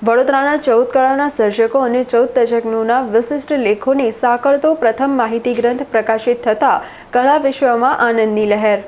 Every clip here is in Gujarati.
વડોદરાના 14 કળાના સર્જકો અને 14 તજજ્ઞોના વિશિષ્ટ લેખોની સાંકળતો પ્રથમ માહિતી ગ્રંથ પ્રકાશિત થતાં કળા વિશ્વમાં આનંદની લહેર।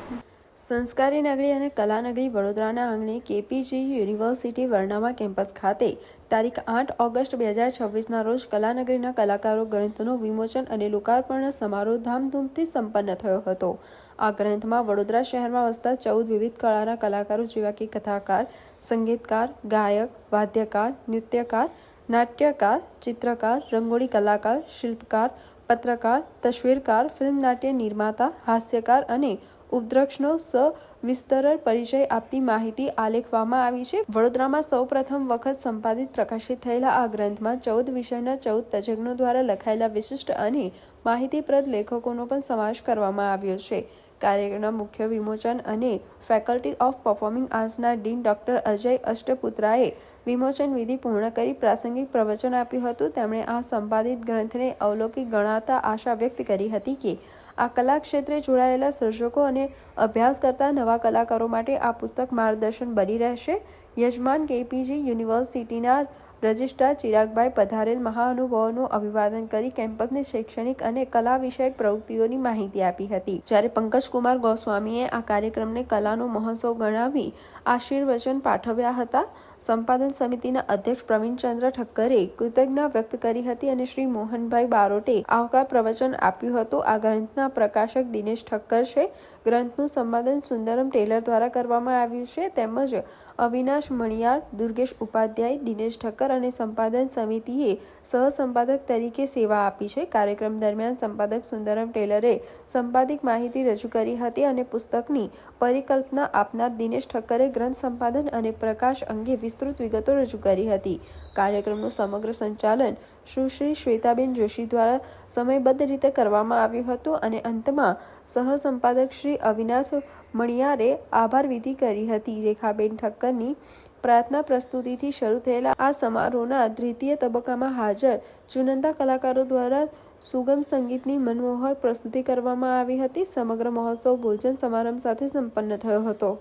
સંસ્કારી નગરી અને કલાનગરી વડોદરાના આંગણે કેપીજી યુનિવર્સિટી વરનામા કેમ્પસ ખાતે તારીખ 8 ઓગસ્ટ 2026ના રોજ કલાનગરીના કલાકારો ગ્રંથનો વિમોચન અને લોકાર્પણ સમારોહ ધામધૂમથી સંપન્ન થયો હતો। આ ગ્રંથમાં વડોદરા શહેરમાં વસતા 14 વિવિધ કળાના કલાકારો જેવા કે કથાકાર, સંગીતકાર, ગાયક, વાદ્યકાર, નૃત્યકાર, નાટ્યકાર, ચિત્રકાર, રંગોળી કલાકાર, શિલ્પકાર, પત્રકાર, તસવીરકાર, ફિલ્મ નાટ્ય નિર્માતા, હાસ્યકાર અને ઉપદ્રક્ષનો સવિસ્તર પરિચય આપતી માહિતી આલેખવામાં આવી છે। વડોદરામાં સૌપ્રથમ વખત સંપાદિત પ્રકાશિત થયેલા આ ગ્રંથમાં 14 વિષયના 14 તજજ્ઞો દ્વારા લખાયેલા વિશિષ્ટ અને માહિતીપ્રદ લેખકોનો પણ સમાવેશ કરવામાં આવ્યો છે। કાર્યક્રમના મુખ્ય વિમોચન અને ફેકલ્ટી ઓફ પરફોર્મિંગ આર્ટ્સના ડીન ડોક્ટર અજય અષ્ટપુત્રાએ વિમોચન વિધિ પૂર્ણ કરી પ્રાસંગિક પ્રવચન આપ્યું હતું। તેમણે આ સંપાદિત ગ્રંથને અવલૌકિક ગણાવતા આશા વ્યક્ત કરી હતી કે આ કલા ક્ષેત્રે જોડાયેલા સર્જકો અને અભ્યાસ કરતા નવા કલાકારો માટે આ પુસ્તક માર્ગદર્શન બની રહેશે। યજમાન કેપીજી યુનિવર્સિટીના રજિસ્ટ્રાર ચિરાગભાઈ પધારેલ મહાનુભાવોનું અભિવાદન કરી કેમ્પસની શૈક્ષણિક અને કલા વિષયક પ્રવૃત્તિઓની માહિતી આપી હતી। જ્યારે પંકજકુમાર ગોસ્વામીએ આ કાર્યક્રમને કલાનો મહોત્સવ ગણાવી આશીર્વચન પાઠવ્યા હતા। સંપાદન સમિતિના અધ્યક્ષ પ્રવીણચંદ્ર ઠક્કરે કૃતજ્ઞતા વ્યક્ત કરી હતી અને શ્રી મોહનભાઈ બારોટે આવકાર પ્રવચન આપ્યું હતું। આ ગ્રંથના પ્રકાશક દિનેશ ઠક્કર છે। ગ્રંથનું સંપાદન સુંદરમ ટેલર દ્વારા કરવામાં આવ્યું છે તેમજ અવિનાશ મણિયાર, દુર્ગેશ ઉપાધ્યાય, દિનેશ ઠક્કર અને સંપાદન સમિતિએ સહસંપાદક તરીકે સેવા આપી છે। કાર્યક્રમ દરમિયાન સંપાદક સુંદરમ ટેલરે સંપાદિત માહિતી રજૂ કરી હતી અને પુસ્તકની પરિકલ્પના આપનાર દિનેશ ઠક્કરે ગ્રંથ સંપાદન અને પ્રકાશ અંગે વિસ્તૃત વિગતો રજૂ કરી હતી। કાર્યક્રમનું સમગ્ર સંચાલન સુશ્રી શ્વેતાબેન જોશી દ્વારા સમયબદ્ધ રીતે કરવામાં આવ્યું હતું અને અંતમાં સહસંપાદક શ્રી અવિનાશ મણિયારે આભાર વિધિ કરી હતી। રેખાબેન ઠક્કરની પ્રાર્થના પ્રસ્તુતિથી શરૂ થયેલા આ સમારોહના દ્વિતીય તબક્કામાં હાજર ચુનંદા કલાકારો દ્વારા સુગમ સંગીતની મનમોહક પ્રસ્તુતિ કરવામાં આવી હતી। સમગ્ર મહોત્સવ ભોજન સમારંભ સાથે સંપન્ન થયો હતો।